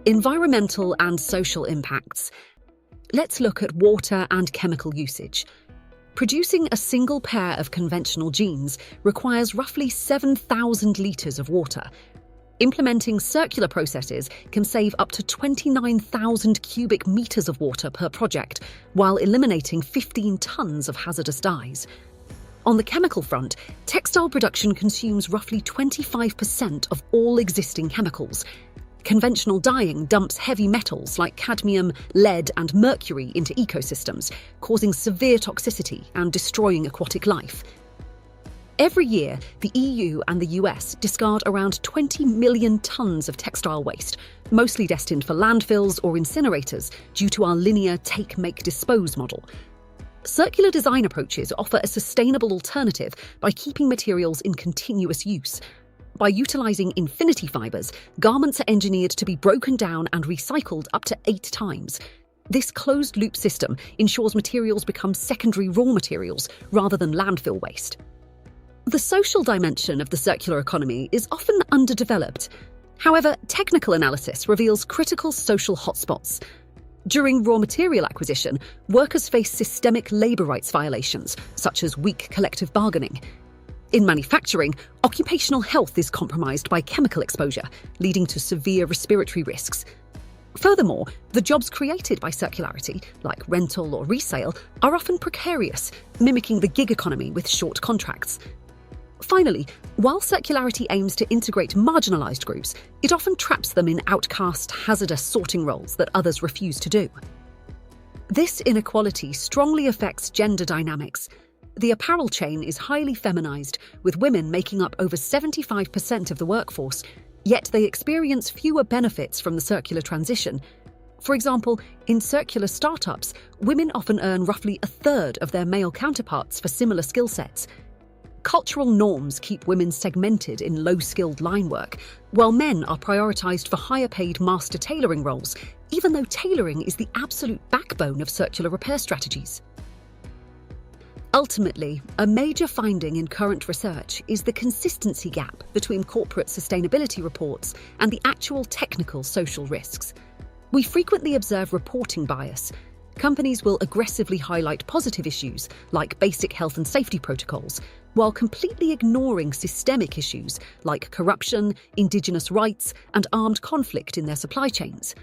Environmental and social impacts. Let's look at water and chemical usage. Producing a single pair of conventional jeans requires roughly 7,000 litres of water. Implementing circular processes can save up to 29,000 cubic metres of water per project, while eliminating 15 tonnes of hazardous dyes. On the chemical front, textile production consumes roughly 25% of all existing chemicals. Conventional dyeing dumps heavy metals like cadmium, lead, and mercury into ecosystems, causing severe toxicity and destroying aquatic life. Every year, the EU and the US discard around 20 million tonnes of textile waste, mostly destined for landfills or incinerators due to our linear take, make, dispose model. Circular design approaches offer a sustainable alternative by keeping materials in continuous use. By utilising infinity fibres, garments are engineered to be broken down and recycled up to 8 times. This closed-loop system ensures materials become secondary raw materials rather than landfill waste. The social dimension of the circular economy is often underdeveloped. However, technical analysis reveals critical social hotspots. During raw material acquisition, workers face systemic labour rights violations, such as weak collective bargaining. In manufacturing, occupational health is compromised by chemical exposure, leading to severe respiratory risks. Furthermore, the jobs created by circularity, like rental or resale, are often precarious, mimicking the gig economy with short contracts. Finally, while circularity aims to integrate marginalised groups, it often traps them in outcast, hazardous sorting roles that others refuse to do. This inequality strongly affects gender dynamics. The apparel chain is highly feminised, with women making up over 75% of the workforce, yet they experience fewer benefits from the circular transition. For example, in circular startups, women often earn roughly a third of their male counterparts for similar skill sets. Cultural norms keep women segmented in low-skilled line work, while men are prioritised for higher-paid master tailoring roles, even though tailoring is the absolute backbone of circular repair strategies. Ultimately, a major finding in current research is the consistency gap between corporate sustainability reports and the actual technical social risks. We frequently observe reporting bias. Companies will aggressively highlight positive issues, like basic health and safety protocols, while completely ignoring systemic issues like corruption, indigenous rights, and armed conflict in their supply chains.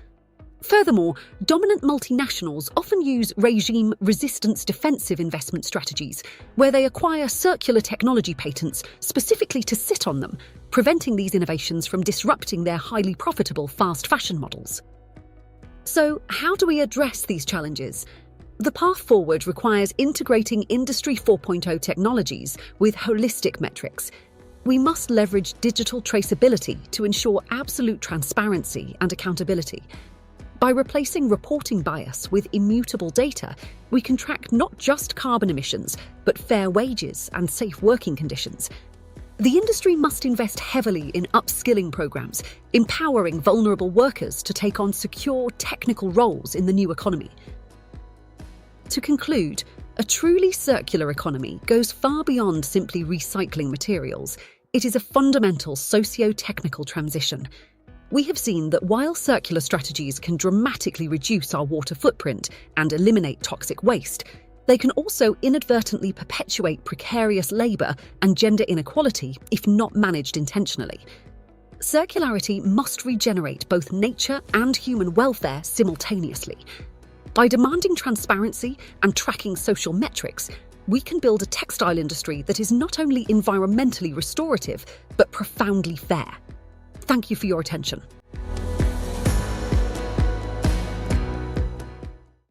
Furthermore, dominant multinationals often use regime resistance defensive investment strategies, where they acquire circular technology patents specifically to sit on them, preventing these innovations from disrupting their highly profitable fast fashion models. So, how do we address these challenges? The path forward requires integrating Industry 4.0 technologies with holistic metrics. We must leverage digital traceability to ensure absolute transparency and accountability. By replacing reporting bias with immutable data, we can track not just carbon emissions, but fair wages and safe working conditions. The industry must invest heavily in upskilling programs, empowering vulnerable workers to take on secure technical roles in the new economy. To conclude, a truly circular economy goes far beyond simply recycling materials. It is a fundamental socio-technical transition. We have seen that while circular strategies can dramatically reduce our water footprint and eliminate toxic waste, they can also inadvertently perpetuate precarious labour and gender inequality if not managed intentionally. Circularity must regenerate both nature and human welfare simultaneously. By demanding transparency and tracking social metrics, we can build a textile industry that is not only environmentally restorative, but profoundly fair. Thank you for your attention.